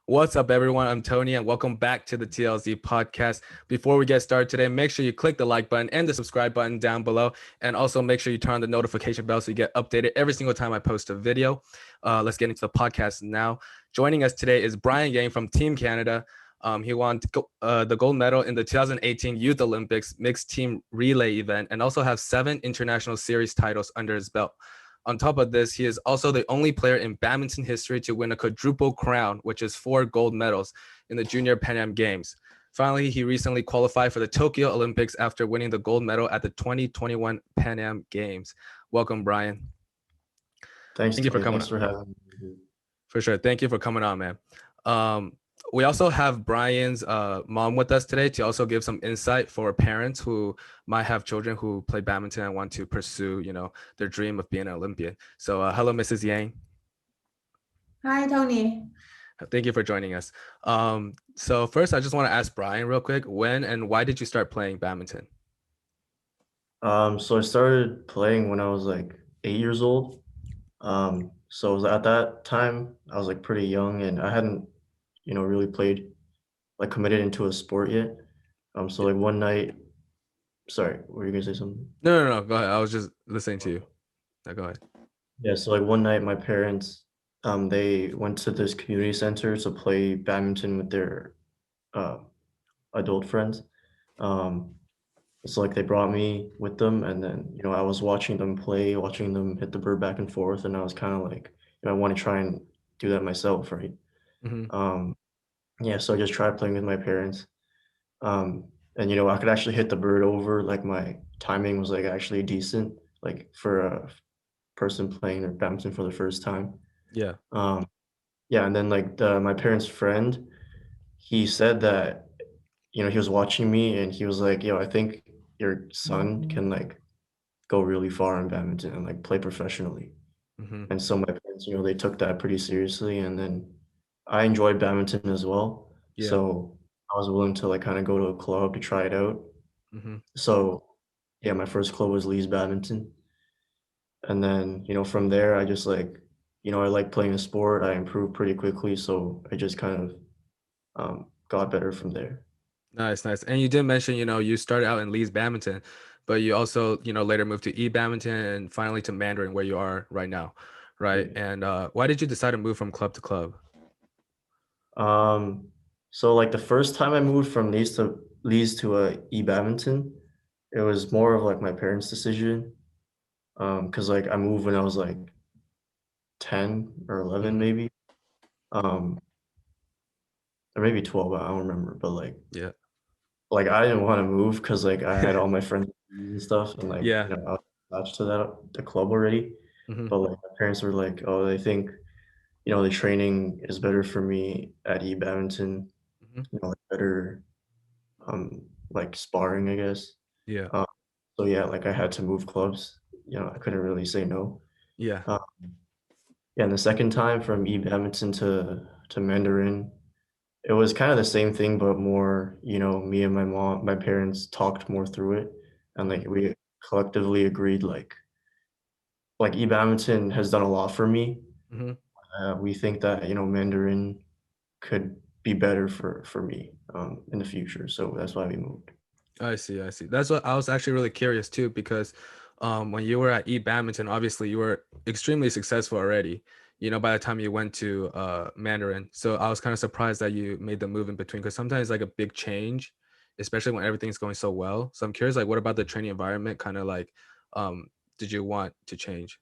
What's up, everyone? I'm Tony, and welcome back to the TLZ podcast. Before we get started today, make sure you click the like button and the subscribe button down below. And also make sure you turn on the notification bell so you get updated every single time I post a video. Let's get into the podcast now. Joining us today is Brian Yang from Team Canada. He won the gold medal in the 2018 Youth Olympics mixed team relay event and also have 7 international series titles under his belt. On top of this, he is also the only player in badminton history to win a quadruple crown, which is 4 gold medals in the Junior Pan Am Games. Finally, he recently qualified for the Tokyo Olympics after winning the gold medal at the 2021 Pan Am Games. Welcome, Brian. Thanks, Thank you for Tony. coming Thanks on. for having me. For sure. Thank you for coming on, man. We also have Brian's mom with us today to also give some insight for parents who might have children who play badminton and want to pursue, their dream of being an Olympian. So hello, Mrs. Yang. Hi, Tony. Thank you for joining us. So first, I just want to ask Brian real quick, when and why did you start playing badminton? So I started playing when I was like 8 years old. So it was at that time I was like pretty young and I hadn't, really played like committed into a sport yet. So like one night, sorry, were you gonna say something? No. Go ahead. I was just listening to you. No, go ahead. Yeah, so like one night my parents, they went to this community center to play badminton with their uh, adult friends. Um, So like they brought me with them and then, I was watching them play, watching them hit the bird back and forth, and I was kind of like, I want to try and do that myself, right? Hmm. Um, yeah, so I just tried playing with my parents. And I could actually hit the bird over, like my timing was like actually decent, like for a person playing their badminton for the first time. Yeah. Um, yeah, and then like my parents' friend, he said that, he was watching me and he was like, yo, I think your son can like go really far in badminton and like play professionally. Hmm. And so my parents, they took that pretty seriously. And then I enjoyed badminton as well. Yeah. So I was willing to like kind of go to a club to try it out. Hmm. So yeah, my first club was Lee's Badminton. And then, from there, I just like, I like playing a sport. I improved pretty quickly. So I just kind of got better from there. Nice, nice. And you did mention, you started out in Lee's Badminton, but you also, later moved to E Badminton and finally to Mandarin where you are right now, right? Yeah. And why did you decide to move from club to club? Um, so like the first time I moved from Leeds to E Badminton, it was more of like my parents' decision. Because like I moved when I was like 10 or 11 Hmm. maybe. Um, or maybe 12, I don't remember. But Yeah. like I didn't want to move because like I had all my friends and stuff and like Yeah. I was attached to the club already. Hmm. But like my parents were like, oh, they think, the training is better for me at E Badminton, Hmm. like better um like sparring, I guess. Yeah. Uh, so yeah, like I had to move clubs. I couldn't really say no. Yeah. Uh, yeah, and the second time from E Badminton to Mandarin, it was kind of the same thing, but more, me and my parents talked more through it, and Hmm. like we collectively agreed like E Badminton has done a lot for me. Hmm. We think that Mandarin could be better for me in the future, so that's why we moved. I see. I see. That's what I was actually really curious too, because when you were at E Badminton, obviously you were extremely successful already, by the time you went to Mandarin. So I was kind of surprised that you made the move in between, because sometimes like a big change, especially when everything's going so well. So I'm curious, like, what about the training environment kind of like um did you want to change?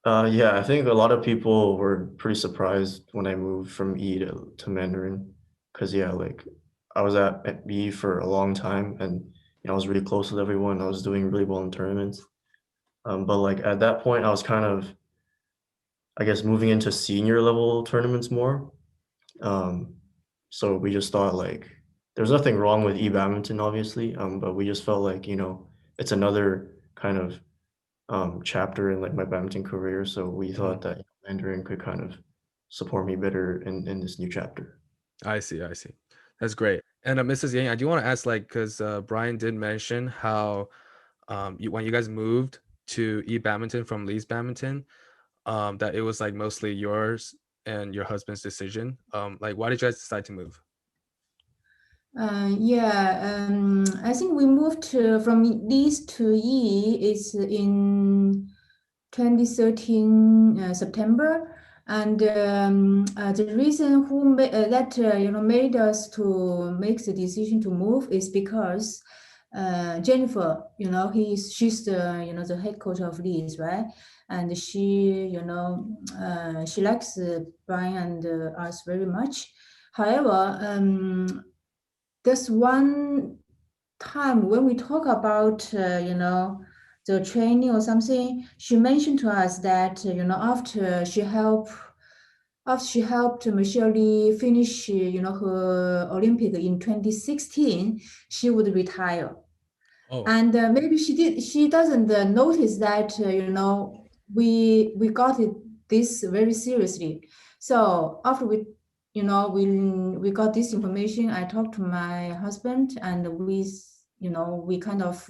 Yeah, I think a lot of people were pretty surprised when I moved from E to Mandarin, because yeah, like I was at B for a long time, and I was really close with everyone. I was doing really well in tournaments. But like at that point, I was kind of, I guess, moving into senior level tournaments more. Um, so we just thought like there's nothing wrong with e-badminton, obviously, but we just felt like it's another kind of chapter in like my badminton career. So we Mhm. thought that Mandarin could kind of support me better in this new chapter. I see. I see. That's great. And Mrs. Yang, I do want to ask, like, because Brian did mention how when you guys moved to E Badminton from Lee's Badminton, that it was like mostly yours. and your husband's decision. Like, why did you guys decide to move? I think we moved from East to E is in 2013 September, and the reason made us to make the decision to move is because Jennifer, she's the head coach of Leeds, right? And she likes Brian and us very much. However, there's one time when we talk about the training or something, she mentioned to us that after she helped Michelle Lee finish her Olympic in 2016, she would retire. Oh, And maybe she doesn't notice that we got this very seriously. So after we got this information, I talked to my husband, and we kind of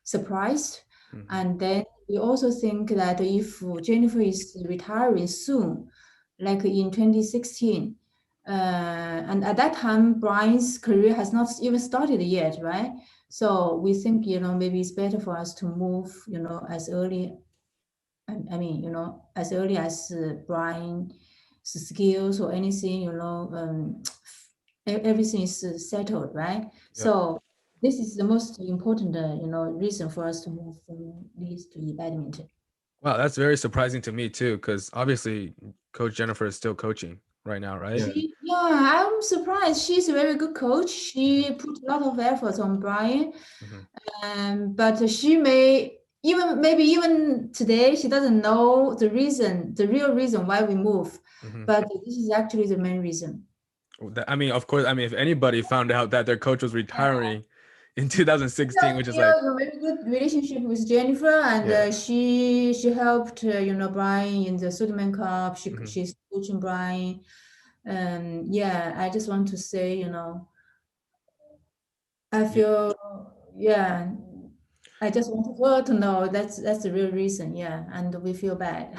surprised. And then we also think that if Jennifer is retiring soon, like in 2016, and at that time Brian's career has not even started yet, right? So we think, maybe it's better for us to move, as early, as early as Brian's skills or anything, everything is settled, right? yeah. So this is the most important, reason for us to move from Leeds to badminton. Wow, that's very surprising to me too, because obviously Coach Jennifer is still coaching right now, right? I'm surprised. She's a very good coach. She put a lot of effort on Brian. But she may even today she doesn't know the real reason why we move. But this is actually the main reason. I mean, of course, if anybody found out that their coach was retiring in 2016, which is like a very good relationship with Jennifer, and she helped Brian in the Sudirman Cup. She's coaching Brian. I just want to say, I feel I just want her to know that's the real reason, and we feel bad.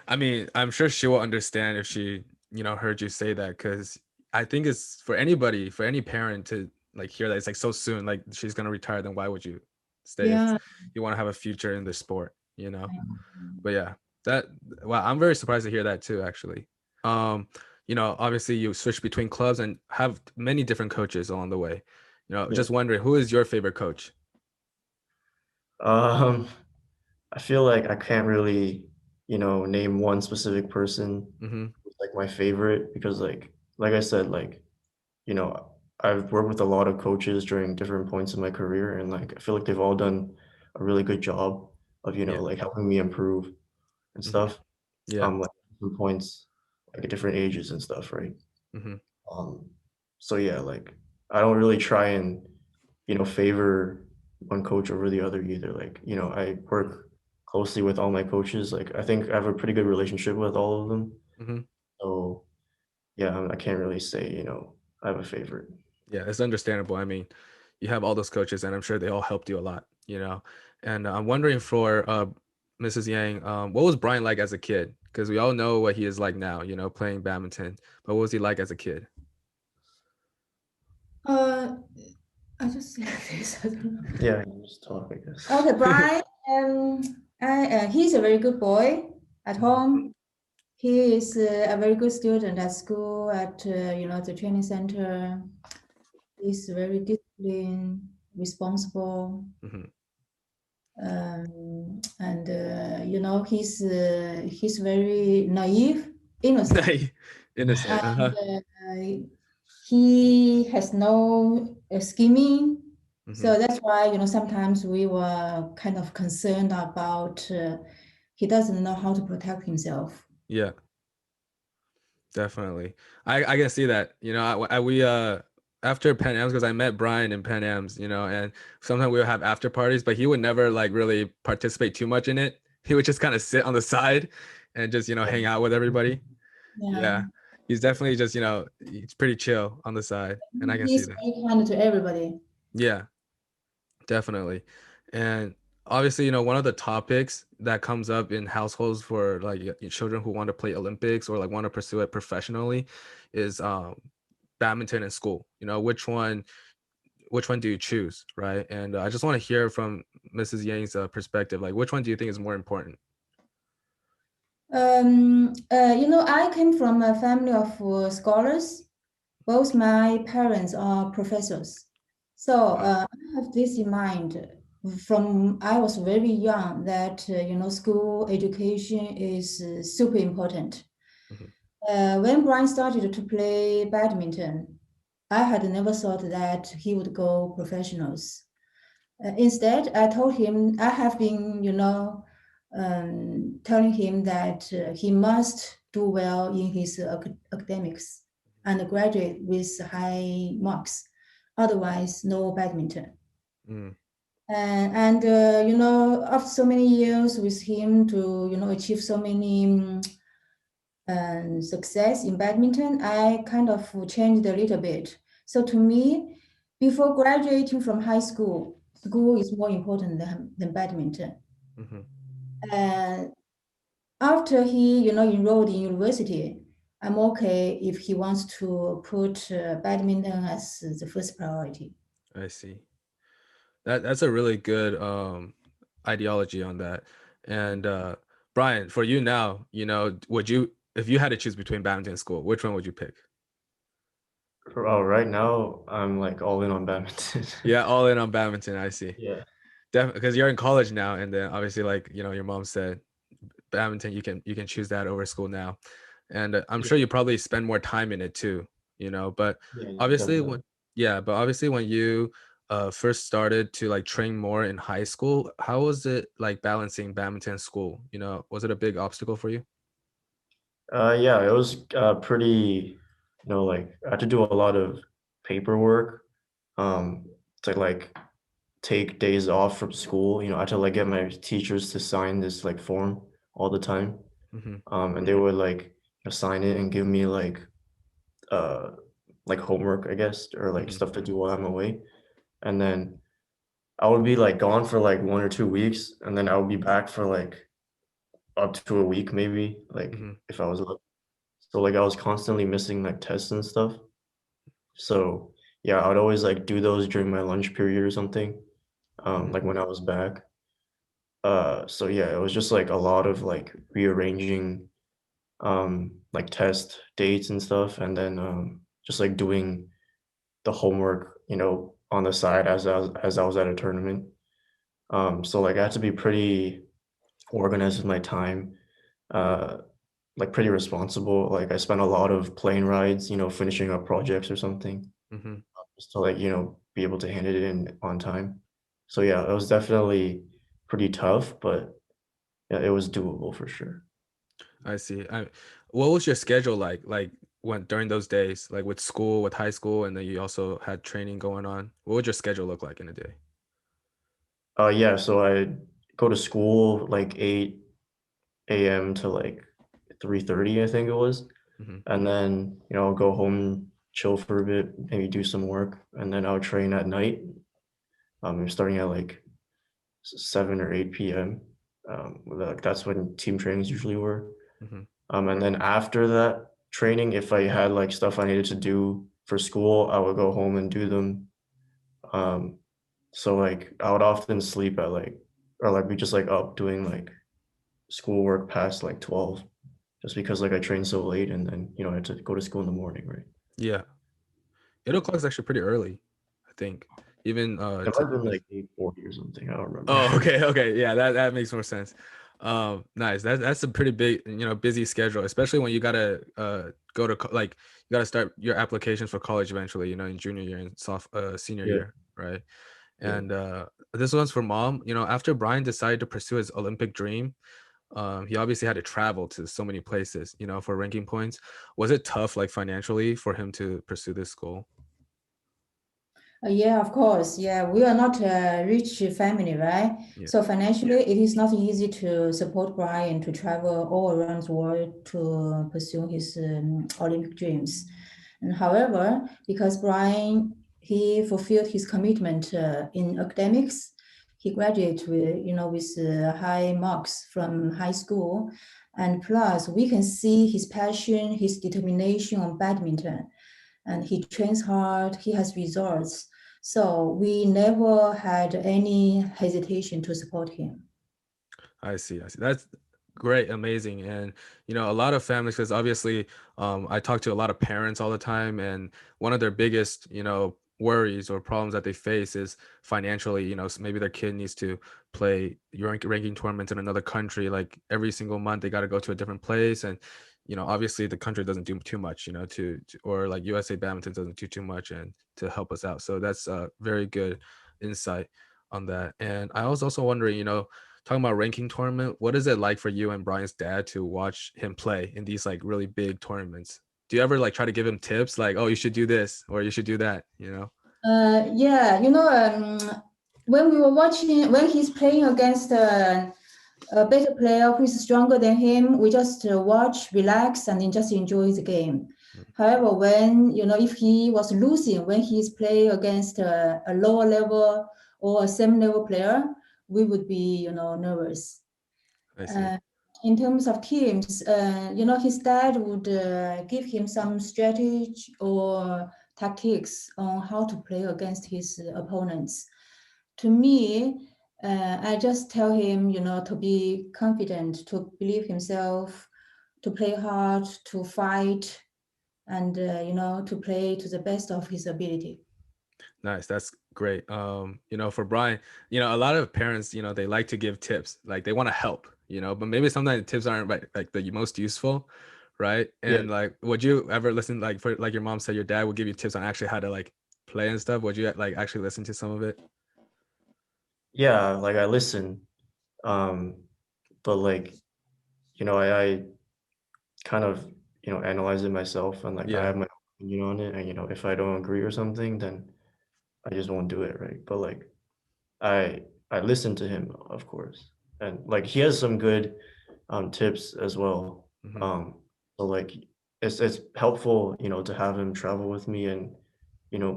I mean, I'm sure she will understand if she, heard you say that, because I think it's for anybody, for any parent to like hear that it's like so soon, like she's gonna retire, then why would you stay if you want to have a future in the sport, But wow, I'm very surprised to hear that too, actually. Obviously you switch between clubs and have many different coaches along the way. Just wondering, who is your favorite coach? I feel like I can't really, name one specific person who's like my favorite, because like I said, like, I've worked with a lot of coaches during different points in my career, and like I feel like they've all done a really good job of, like helping me improve and stuff. Like different points, like at different ages and stuff, right? So like I don't really try and, favor one coach over the other either. Like, I work closely with all my coaches. Like I think I have a pretty good relationship with all of them. So I can't really say, I have a favorite. Yeah, it's understandable. I mean, you have all those coaches, and I'm sure they all helped you a lot, And I'm wondering for Mrs. Yang, what was Brian like as a kid? Because we all know what he is like now, playing badminton. But what was he like as a kid? I just say this. I don't know. Yeah, you just talk, I guess. Okay, Brian. He's a very good boy at home. He is a very good student at school, at the training center. He's very disciplined, responsible, and he's very naive, innocent. Innocent. And, he has no scheming. So that's why, sometimes we were kind of concerned about he doesn't know how to protect himself. Yeah, definitely. I can see that. We after Pan Ams, because I met Brian in Pan Ams, and sometimes we would have after parties, but he would never like really participate too much in it. He would just kind of sit on the side and just hang out with everybody. Yeah. He's definitely just he's pretty chill on the side, and I can see that. He's very kind to everybody. Yeah, definitely. And obviously, one of the topics that comes up in households for like children who want to play Olympics or like want to pursue it professionally is badminton in school. Which one do you choose, right? And I just want to hear from Mrs. Yang's perspective, like which one do you think is more important? I came from a family of scholars. Both my parents are professors. So I have this in mind from I was very young that, school education is super important. Mhm. When Brian started to play badminton, I had never thought that he would go professionals. Instead, I told him I have been, telling him that he must do well in his academics and graduate with high marks. Otherwise, no badminton. Mm. After so many years with him to, achieve so many success in badminton, I kind of changed a little bit. So to me, before graduating from high school, school is more important than badminton. Mhm. And after he, enrolled in university, I'm okay if he wants to put badminton as the first priority. I see. That's a really good ideology on that. And Brian, for you now, would you, if you had to choose between badminton and school, which one would you pick? Right now, I'm like all in on badminton. Yeah, all in on badminton. I see. Yeah. Definitely, because you're in college now, and then obviously, like your mom said, badminton you can choose that over school now, and I'm Yeah. sure you probably spend more time in it too. But Yeah, obviously definitely. when yeah, but obviously when you first started to like train more in high school, how was it like balancing badminton and school? Was it a big obstacle for you? Yeah, it was pretty, like I had to do a lot of paperwork to like take days off from school. I had to like get my teachers to sign this like form all the time. Mm-hmm. And they would like sign it and give me uh like homework, I guess, or like Mm-hmm. stuff to do while I'm away. And then I would be like gone for like 1 or 2 weeks, and then I would be back for like up to a week maybe, like Mm-hmm. if I was lucky. So like I was constantly missing like tests and stuff. So yeah, I would always like do those during my lunch period or something, Mm-hmm. like when I was back. So yeah, it was just like a lot of like rearranging like test dates and stuff, and then just like doing the homework, on the side as I was at a tournament. So like I had to be pretty organized with my time, uh, like pretty responsible. Like I spent a lot of plane rides, finishing up projects or something, Mm-hmm. just to like, be able to hand it in on time. So yeah, it was definitely pretty tough, but yeah, it was doable for sure. I see. What was your schedule like? Like when during those days, like with school, with high school, and then you also had training going on. What would your schedule look like in a day? Yeah, so I go to school like 8 a.m. to like 3:30, I think it was. Mm-hmm. And then, I'll go home, chill for a bit, maybe do some work, and then I'll train at night. Starting at like 7 or 8 p.m. Like that's when team trainings usually were. Mm-hmm. And then after that training, if I had like stuff I needed to do for school, I would go home and do them. Um, so like I would often sleep at like, or like be just like up doing like schoolwork past like 12, just because like I trained so late, and then I had to go to school in the morning, right? Yeah. 8 o'clock is actually pretty early, I think. Even It might have been like 8:40 or something. I don't remember. oh, okay, okay. Yeah, that makes more sense. Nice. That's a pretty big, busy schedule, especially when you gotta go to like you gotta start your application for college eventually, in junior year and senior Yeah, year, right? yeah. And this one's for mom. After Brian decided to pursue his Olympic dream, he obviously had to travel to so many places, for ranking points. Was it tough, like financially, for him to pursue this goal? Yeah, of course. Yeah, we are not a rich family, right? Yeah. So financially, it is not easy to support Brian to travel all around the world to pursue his Olympic dreams. And however, because Brian he fulfilled his commitment in academics, he graduated with, with high marks from high school. And plus, we can see his passion, his determination on badminton. And he trains hard, he has results. So we never had any hesitation to support him. I see. That's great, amazing. And a lot of families, because obviously I talk to a lot of parents all the time, and one of their biggest worries or problems that they face is financially. Maybe their kid needs to play ranking tournaments in another country, like every single month they got to go to a different place. And obviously the country doesn't do too much, to or like USA Badminton doesn't do too much and to help us out. So that's a very good insight on that. And I was also wondering, talking about ranking tournament, what is it like for you and Brian's dad to watch him play in these like really big tournaments? Do you ever like try to give him tips like, oh, you should do this or you should do that, Yeah, when we were watching, when he's playing against a better player who is stronger than him, we just watch, relax, and then just enjoy the game. However, when, if he was losing, when he's playing against a lower level or a same level player, we would be, nervous. I see. In terms of teams, his dad would give him some strategy or tactics on how to play against his opponents. To me, I just tell him, to be confident, to believe himself, to play hard, to fight, and to play to the best of his ability. Nice. That's great. For Brian, a lot of parents, they like to give tips, like they want to help, but maybe sometimes the tips aren't like the most useful, right? And Yeah. like, would you ever listen, like for like your mom said, your dad would give you tips on actually how to like play and stuff? Would you like actually listen to some of it? Yeah, like I listen, but like, I kind of, analyze it myself and like I Yeah. have my opinion on it. And, if I don't agree or something, then I just won't do it, right? But like I I listen to him, of course. And like he has some good tips as well. Mhm. So like it's helpful, to have him travel with me and,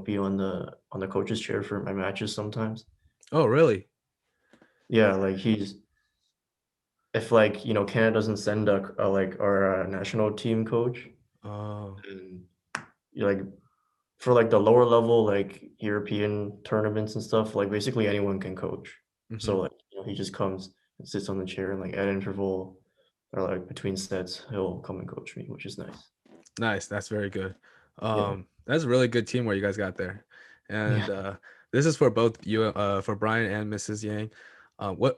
be on the coach's chair for my matches sometimes. Oh, really? Yeah, like if like, Canada doesn't send a like our national team coach, Oh. and you like for like the lower level like European tournaments and stuff, like basically anyone can coach. Mhm. So like, he just comes and sits on the chair and like at interval or like between sets, he'll come and coach me, which is nice. Nice. That's very good. Yeah. That's a really good teamwork you guys got there. And Yeah. this is for both you, for Brian and Mrs. Yang.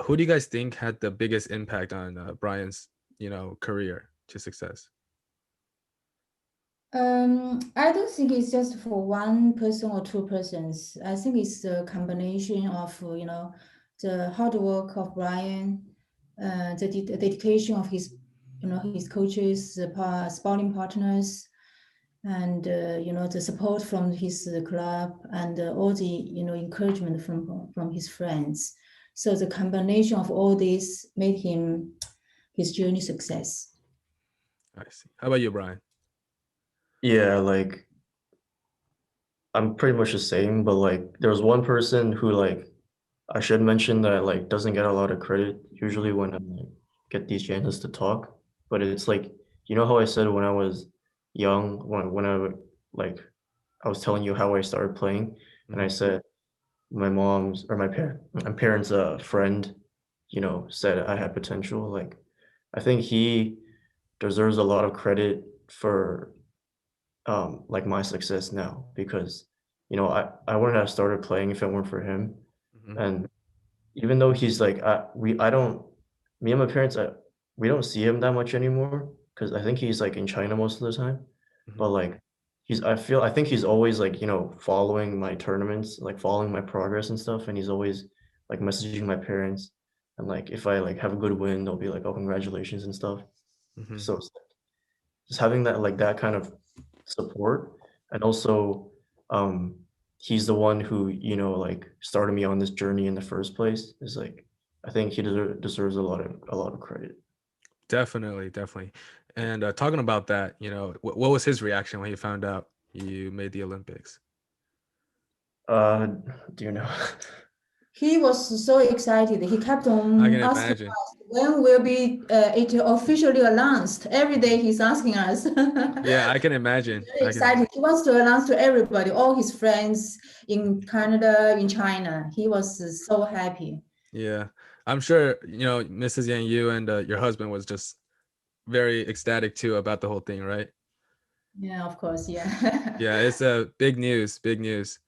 Who do you guys think had the biggest impact on Brian's, career to success? I don't think it's just for one person or two persons. I think it's a combination of, the hard work of Brian, the dedication of his, his coaches, sparring partners, and the support from his club, and all the encouragement from his friends. So the combination of all this made him his journey success. I see. How about you, Brian? Yeah, like I'm pretty much the same, but like there was one person who like I should mention that like doesn't get a lot of credit usually when I like, get these chances to talk. But it's like how I said when I was young, when I would like I was telling you how I started playing, and I Mhm. said my mom's or my parents' friend, said I had potential. Like I think he deserves a lot of credit for like my success now because I wouldn't have started playing if it weren't for him. Mhm. And even though he's like I don't me and my parents we don't see him that much anymore because I think he's like in China most of the time. Mhm. But like I think he's always like following my tournaments, like following my progress and stuff, and he's always like messaging my parents, and like if I like have a good win, they'll be like, oh, congratulations and stuff. Mhm. So it's just having that like that kind of support, and also um he's the one who like started me on this journey in the first place, is like I think he deserves a lot of credit. Definitely, definitely. And talking about that, what was his reaction when he found out you made the Olympics? uh do you know? He was so excited. He kept I on can asking imagine. us when will be it officially announced. Every day he's asking us. Yeah, I can imagine. Very excited. He wants to announce to everybody, all his friends in Canada, in China. He was so happy. Yeah, I'm sure, Mrs. Yang, you and your husband was just very ecstatic too about the whole thing, right? Yeah, of course. Yeah. Yeah, it's big news, big news.